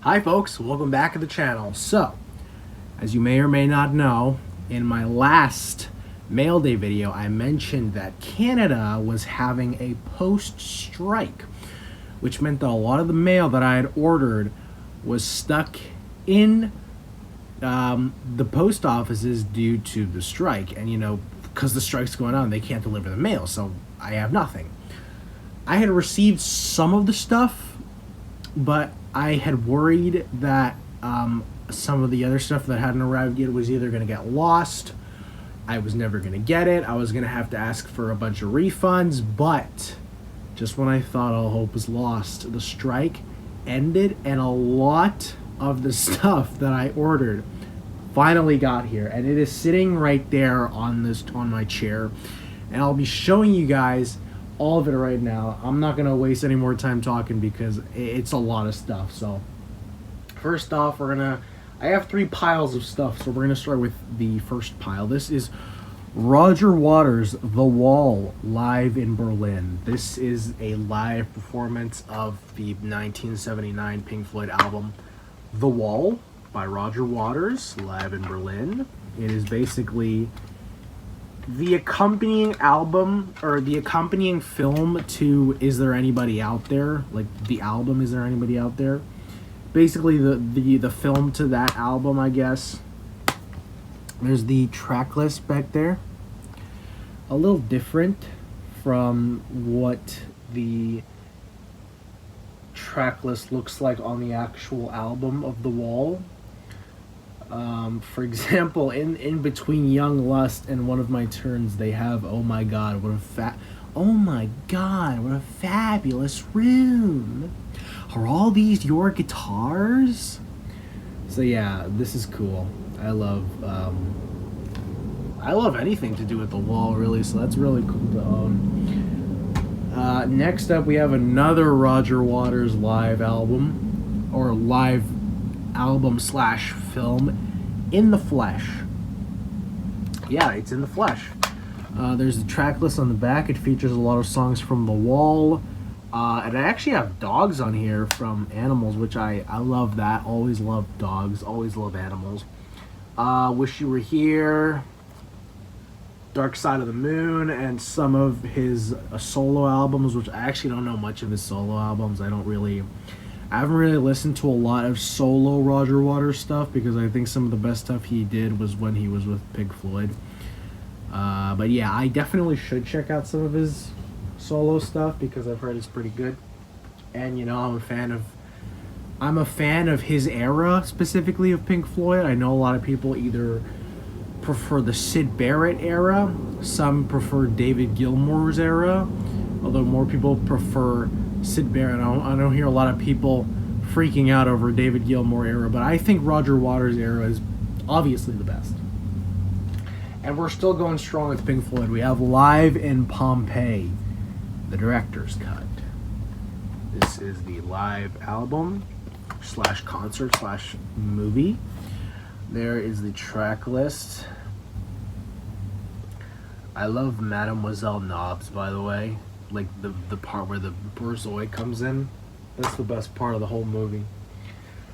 Hi folks, welcome back to the channel. So, as you may or may not know, in my last mail day video, I mentioned that Canada was having a post-strike, which meant that a lot of the mail that I had ordered was stuck in the post offices due to the strike. And because the strike's going on, they can't deliver the mail, so I have nothing. I had received some of the stuff, but I had worried that some of the other stuff that hadn't arrived yet was either going to get lost, I was never going to get it, I was going to have to ask for a bunch of refunds. But just when I thought all hope was lost, the strike ended and a lot of the stuff that I ordered finally got here, and it is sitting right there on my chair, and I'll be showing you guys all of it right now. I'm not gonna waste any more time talking because it's a lot of stuff. So first off, I have 3 piles of stuff, so we're gonna start with the first pile. This is Roger Waters' The Wall live in Berlin. This is a live performance of the 1979 Pink Floyd album The Wall by Roger Waters live in Berlin. It is basically the accompanying album, or the accompanying film to Is There Anybody Out There? Like the album Is There Anybody Out There? Basically the film to that album, I guess. There's the track list back there. A little different from what the track list looks like on the actual album of The Wall. For example, in between Young Lust and One of My Turns, they have Oh My God, what a fabulous room. Are all these your guitars? So yeah, this is cool. I love anything to do with The Wall, really, so that's really cool to own. Next up, we have another Roger Waters live album, or live album slash film, In the Flesh. Yeah, it's In the Flesh. There's the track list on the back. It features a lot of songs from The Wall. And I actually have dogs on here from Animals, which I love that. Always love dogs. Always love animals. Wish You Were Here, Dark Side of the Moon, and some of his solo albums, which I actually don't know much of his solo albums. I haven't really listened to a lot of solo Roger Waters stuff because I think some of the best stuff he did was when he was with Pink Floyd. But yeah, I definitely should check out some of his solo stuff because I've heard it's pretty good. And I'm a fan of his era, specifically of Pink Floyd. I know a lot of people either prefer the Syd Barrett era, some prefer David Gilmour's era, although more people prefer Syd Barrett. I don't hear a lot of people freaking out over David Gilmour era, but I think Roger Waters era is obviously the best. And we're still going strong with Pink Floyd. We have Live in Pompeii, the director's cut. This is the live album slash concert slash movie. There is the track list. I love Mademoiselle Knobs, by the way. Like the part where the Borzoi comes in. That's the best part of the whole movie.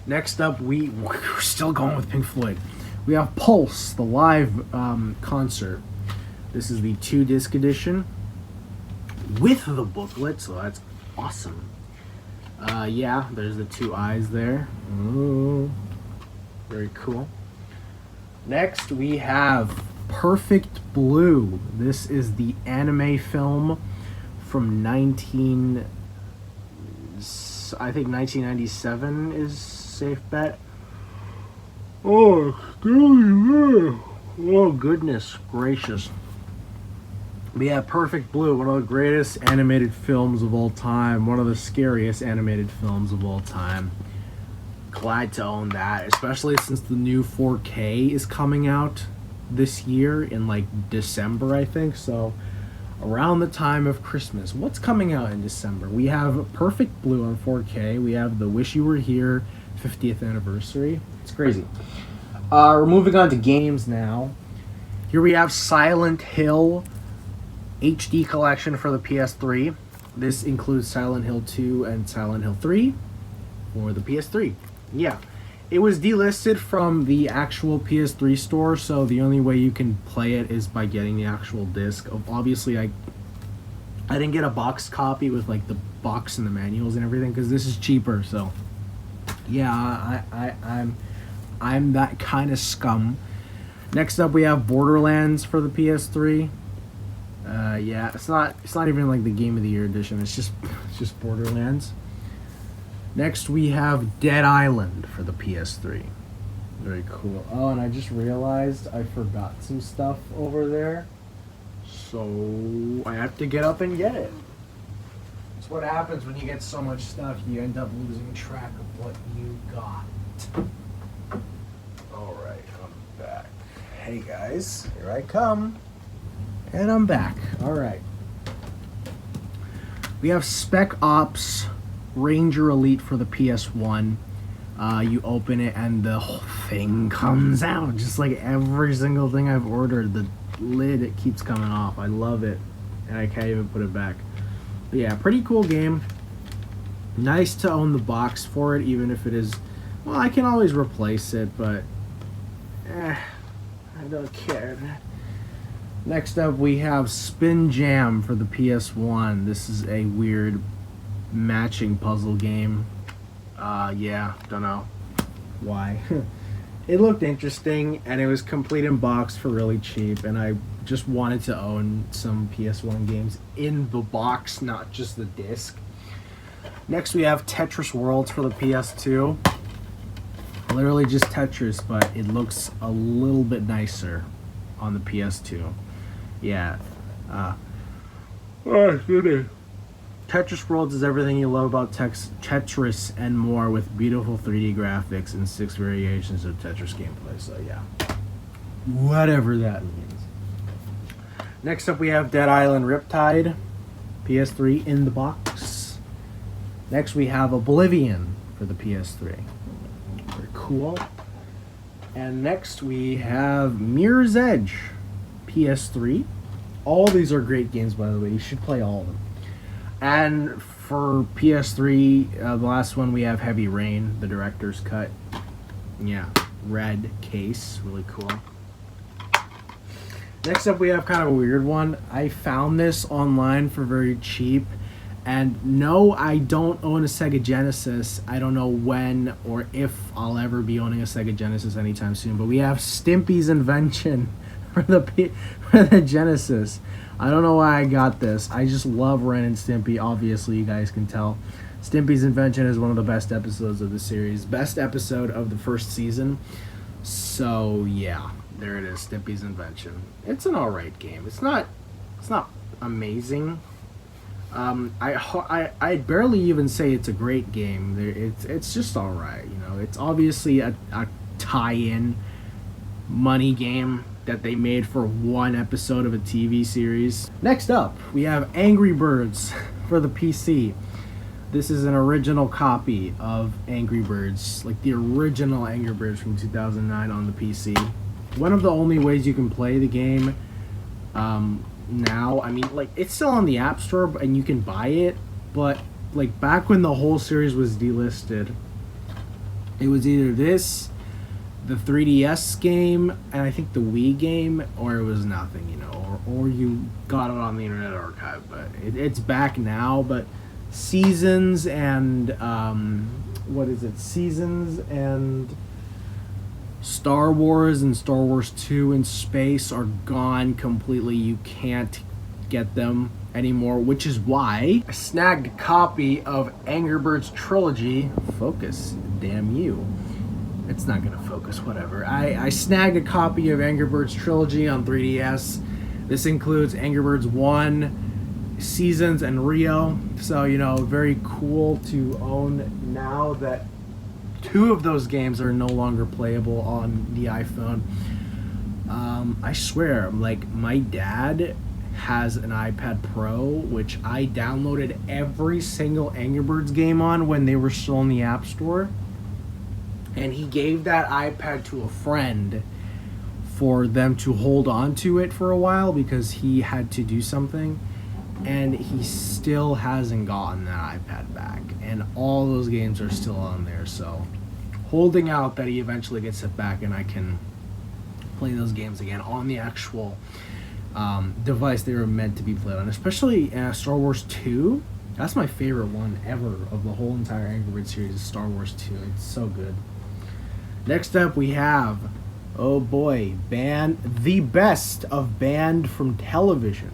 Next up, we're still going with Pink Floyd. We have Pulse, the live concert. This is the 2-disc edition with the booklet, so that's awesome. Yeah, there's the 2 eyes there. Ooh, very cool. Next, we have Perfect Blue. This is the anime film from 1997 is safe bet. Oh goodness gracious. But yeah, Perfect Blue, one of the greatest animated films of all time, one of the scariest animated films of all time. Glad to own that, especially since the new 4K is coming out this year in like December, I think. So around the time of Christmas. What's coming out in December? We have Perfect Blue on 4K. We have the Wish You Were Here 50th anniversary. It's crazy. We're moving on to games now. Here we have Silent Hill HD collection for the PS3. This includes Silent Hill 2 and Silent Hill 3 for the PS3. Yeah, it was delisted from the actual PS3 store, so the only way you can play it is by getting the actual disc. Obviously, I didn't get a box copy with like the box and the manuals and everything because this is cheaper. So yeah, I'm that kind of scum. Next up, we have Borderlands for the PS3. Yeah, it's not even like the Game of the Year edition. It's just Borderlands. Next, we have Dead Island for the PS3. Very cool. Oh, and I just realized I forgot some stuff over there. So I have to get up and get it. That's what happens when you get so much stuff. You end up losing track of what you got. Alright, I'm back. Hey guys, here I come. And I'm back. Alright. We have Spec Ops Ranger Elite for the PS1. You open it and the whole thing comes out. Just like every single thing I've ordered, the lid, it keeps coming off. I love it. And I can't even put it back. But yeah, pretty cool game. Nice to own the box for it, even if it is... Well, I can always replace it, but... I don't care. Next up, we have Spin Jam for the PS1. This is a weird matching puzzle game. Yeah, don't know why. It looked interesting, and it was complete in box for really cheap, and I just wanted to own some PS1 games in the box, not just the disc. Next, we have Tetris Worlds for the PS2. Literally just Tetris, but it looks a little bit nicer on the PS2. Yeah. Tetris Worlds is everything you love about Tetris and more, with beautiful 3D graphics and 6 variations of Tetris gameplay. So yeah, whatever that means. Next up, we have Dead Island Riptide, PS3 in the box. Next, we have Oblivion for the PS3. Very cool. And next, we have Mirror's Edge, PS3. All these are great games, by the way. You should play all of them. And for PS3, the last one, we have Heavy Rain, the director's cut. Yeah, red case, really cool. Next up, we have kind of a weird one. I found this online for very cheap. And no, I don't own a Sega Genesis. I don't know when or if I'll ever be owning a Sega Genesis anytime soon. But we have Stimpy's Invention for the Genesis. I don't know why I got this. I just love Ren and Stimpy. Obviously, you guys can tell. Stimpy's Invention is one of the best episodes of the series. Best episode of the first season. So yeah, there it is. Stimpy's Invention. It's an alright game. It's not amazing. I'd barely even say it's a great game. It's just alright. You know, it's obviously a tie-in money game that they made for one episode of a TV series. Next up, we have Angry Birds for the PC. This is an original copy of Angry Birds, like the original Angry Birds from 2009 on the PC. One of the only ways you can play the game now, I mean, like, it's still on the App Store and you can buy it, but like back when the whole series was delisted, it was either this, the 3DS game, and I think the Wii game, or it was nothing, you know, or you got it on the Internet Archive. But it's back now. But Seasons and Seasons and Star Wars and Star Wars 2 in space are gone completely. You can't get them anymore, which is why I snagged a copy of Angry Birds Trilogy. Focus, damn you. It's not gonna focus, whatever. I snagged a copy of Angry Birds Trilogy on 3DS. This includes Angry Birds 1, Seasons, and Rio. So, you know, very cool to own now that 2 of those games are no longer playable on the iPhone. I swear, like, my dad has an iPad Pro, which I downloaded every single Angry Birds game on when they were still in the App Store. And he gave that iPad to a friend for them to hold on to it for a while because he had to do something. And he still hasn't gotten that iPad back. And all those games are still on there, so holding out that he eventually gets it back and I can play those games again on the actual device they were meant to be played on. Especially Star Wars 2. That's my favorite one ever of the whole entire Angry Birds series, is Star Wars 2. It's so good. Next up we have, oh boy, the best of Banned from Television.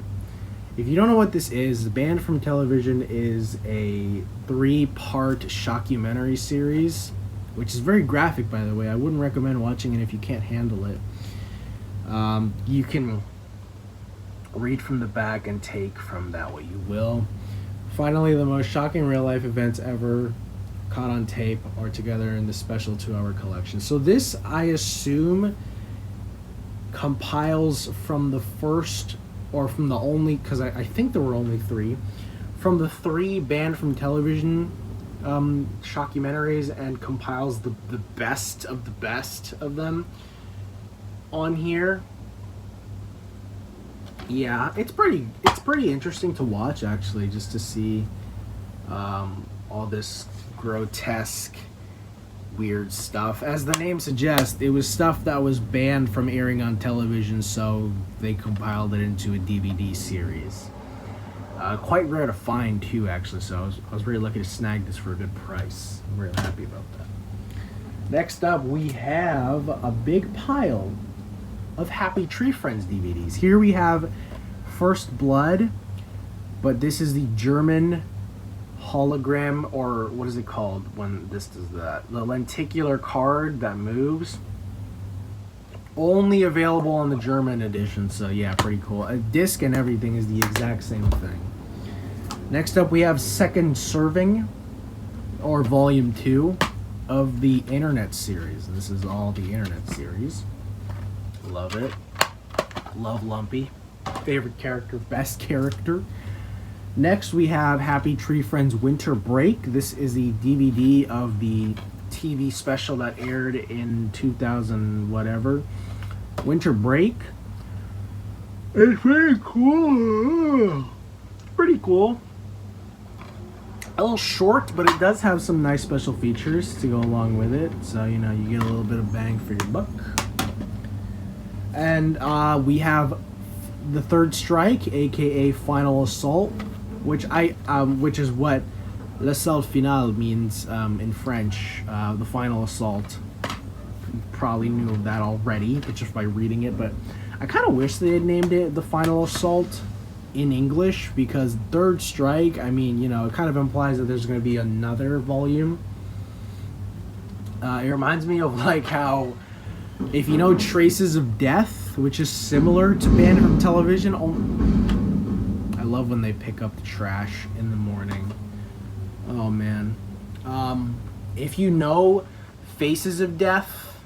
If you don't know what this is, Banned from Television is a 3-part shockumentary series, which is very graphic, by the way. I wouldn't recommend watching it if you can't handle it. You can read from the back and take from that what you will. Finally, the most shocking real-life events ever caught on tape are together in this special 2-hour collection. So this, I assume, compiles from the first, or from the only, because I think there were only 3, from the 3 Banned from Television shockumentaries, and compiles the best of them on here. Yeah, it's pretty interesting to watch, actually, just to see all this grotesque, weird stuff. As the name suggests, it was stuff that was banned from airing on television, so they compiled it into a DVD series. Quite rare to find, too, actually, so I was really lucky to snag this for a good price. I'm really happy about that. Next up, we have a big pile of Happy Tree Friends DVDs. Here we have First Blood, but this is the German hologram, or what is it called when this does that? The lenticular card that moves. Only available on the German edition, so yeah, pretty cool. A disc and everything is the exact same thing. Next up we have Second Serving, or Volume 2 of the Internet series. This is all the Internet series. Love it. Love Lumpy. Favorite character, best character. Next we have Happy Tree Friends Winter Break. This is the DVD of the TV special that aired in 2000 whatever. Winter Break. It's pretty cool. Pretty cool. A little short, but it does have some nice special features to go along with it. So, you know, you get a little bit of bang for your buck. And we have The Third Strike, aka Final Assault, which is what L'Assault Final means in French. The Final Assault. You probably knew of that already, but just by reading it. But I kind of wish they had named it The Final Assault in English, because Third Strike, I mean, you know, it kind of implies that there's going to be another volume. It reminds me of like how, if you know Traces of Death, which is similar to Banned from Television. I love when they pick up the trash in the morning. Oh man. If you know Faces of Death,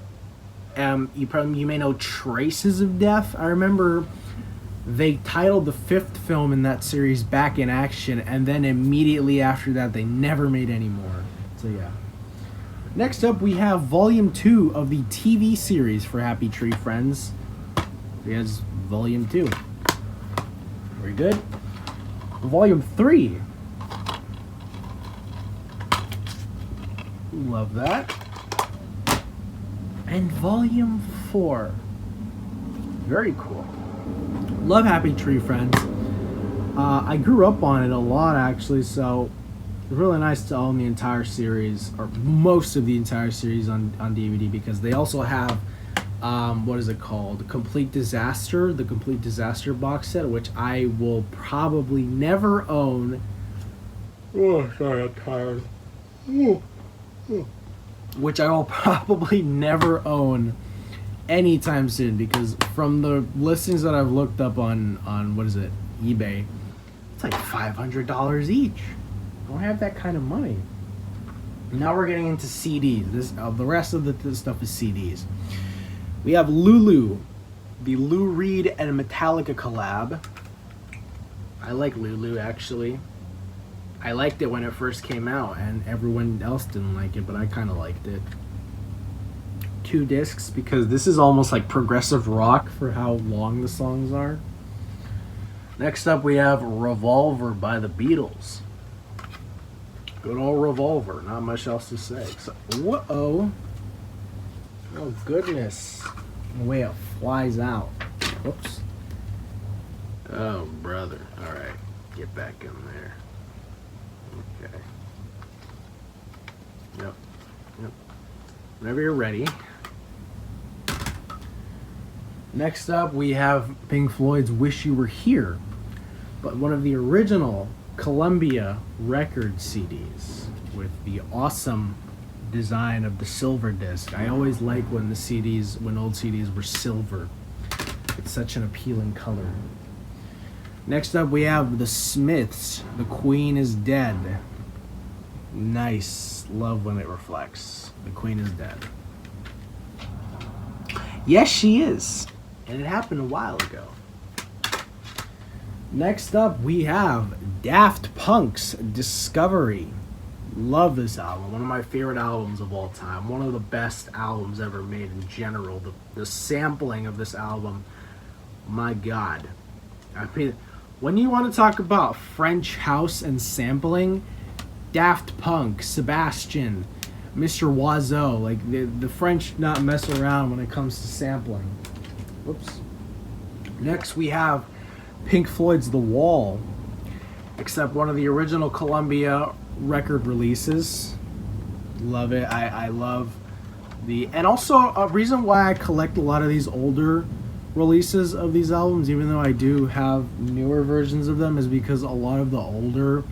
you may know Traces of Death. I remember they titled the 5th film in that series Back in Action, and then immediately after that they never made any more. So yeah. Next up, we have Volume 2 of the TV series for Happy Tree Friends. Here's Volume 2. Very good. Volume 3. Love that. And Volume 4. Very cool. Love Happy Tree Friends. I grew up on it a lot, actually, so it's really nice to own the entire series, or most of the entire series on DVD, because they also have, what is it called? The Complete Disaster box set, which I will probably never own. Oh, sorry, I'm tired. Which I will probably never own anytime soon, because from the listings that I've looked up on what is it, eBay, it's like $500 each. I don't have that kind of money. Now we're getting into CDs. The rest of this stuff is CDs. We have Lulu, the Lou Reed and Metallica collab. I like Lulu, actually. I liked it when it first came out, and everyone else didn't like it, but I kind of liked it. 2 discs, because this is almost like progressive rock for how long the songs are. Next up, we have Revolver by the Beatles. Good old Revolver, not much else to say. So, whoa. Oh goodness. The way it flies out. Whoops. Oh brother. Alright. Get back in there. Okay. Yep. Whenever you're ready. Next up we have Pink Floyd's Wish You Were Here. But one of the original Columbia record CDs with the awesome design of the silver disc. I always like when old CDs were silver. It's such an appealing color. Next up we have the Smiths, The Queen is Dead. Nice. Love when it reflects. The Queen is dead. Yes, she is. And it happened a while ago. Next up we have Daft Punk's Discovery. Love this album. One of my favorite albums of all time. One of the best albums ever made in general. The sampling of this album, my God. I mean, when you want to talk about French house and sampling, Daft Punk, Sebastian, Mr. Oiseau, like the French not mess around when it comes to sampling. Whoops. Next we have Pink Floyd's The Wall, except one of the original Columbia record releases. Love it. I love and also a reason why I collect a lot of these older releases of these albums, even though I do have newer versions of them, is because a lot of the older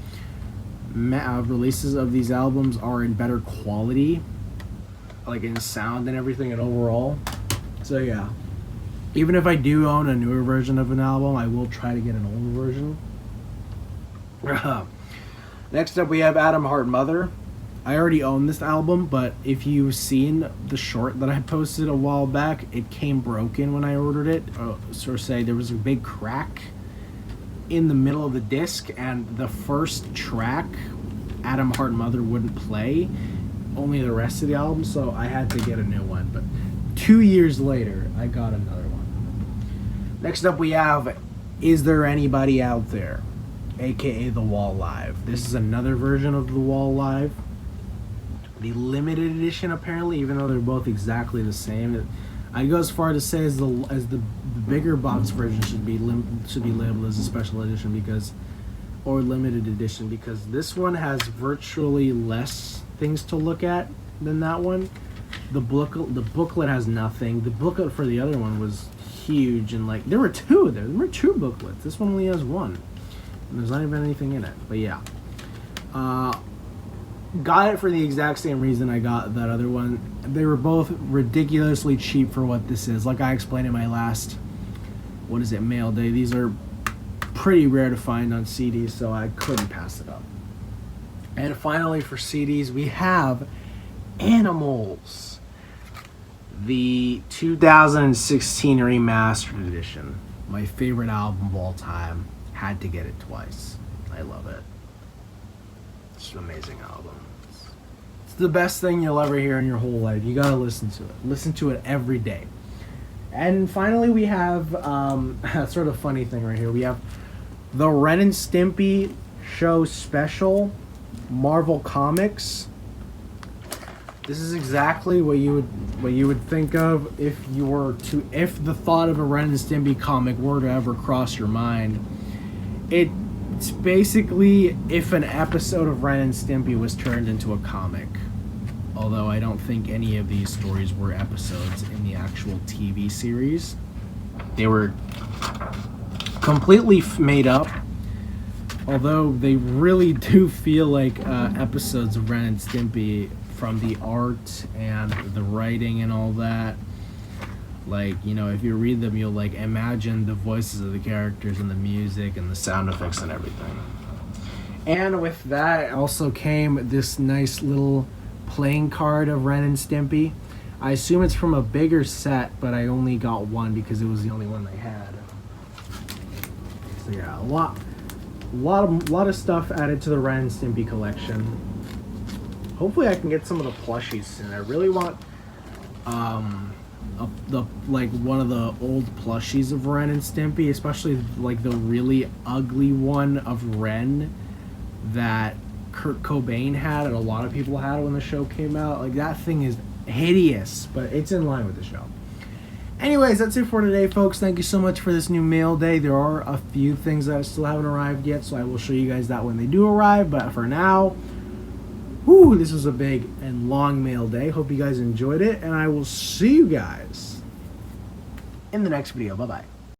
releases of these albums are in better quality, like in sound and everything and overall. So yeah, even if I do own a newer version of an album, I will try to get an older version. Next up we have Atom Heart Mother. I already own this album, but if you've seen the short that I posted a while back, it came broken when I ordered it. So say there was a big crack in the middle of the disc, and the first track, Atom Heart Mother, wouldn't play, only the rest of the album, so I had to get a new one. But 2 years later, I got another one. Next up we have Is There Anybody Out There, aka The Wall Live. This is another version of The Wall Live, the limited edition apparently, even though they're both exactly the same. I go as far to say as the bigger box version should be labeled as a special edition or limited edition, because this one has virtually less things to look at than that one. The booklet has nothing. The booklet for the other one was huge, and like there were two booklets. This one only has one, and there's not even anything in it. But yeah, got it for the exact same reason I got that other one. They were both ridiculously cheap for what this is. Like I explained in my last mail day, these are pretty rare to find on CDs, so I couldn't pass it up. And finally for CDs we have Animals, the 2016 remastered edition. My favorite album of all time. Had to get it twice. I love it. It's an amazing album. It's the best thing you'll ever hear in your whole life. You gotta listen to it. Listen to it every day. And finally we have a sort of funny thing right here. We have the Ren and Stimpy show special, Marvel Comics. This is exactly what you would think of if the thought of a Ren and Stimpy comic were to ever cross your mind. It's basically if an episode of Ren and Stimpy was turned into a comic. Although I don't think any of these stories were episodes in the actual TV series. They were completely made up. Although they really do feel like episodes of Ren and Stimpy, from the art and the writing and all that. Like, you know, if you read them, you'll like imagine the voices of the characters and the music and the sound effects and everything. And with that also came this nice little playing card of Ren and Stimpy. I assume it's from a bigger set, but I only got one because it was the only one they had. So yeah, a lot of stuff added to the Ren and Stimpy collection. Hopefully I can get some of the plushies soon. I really want one of the old plushies of Ren and Stimpy, especially like the really ugly one of Ren that Kurt Cobain had and a lot of people had when the show came out. Like that thing is hideous, but it's in line with the show. Anyways, that's it for today, folks. Thank you so much for this new mail day. There are a few things that still haven't arrived yet, so I will show you guys that when they do arrive. But for now, whew, this was a big and long mail day. Hope you guys enjoyed it, and I will see you guys in the next video. Bye-bye.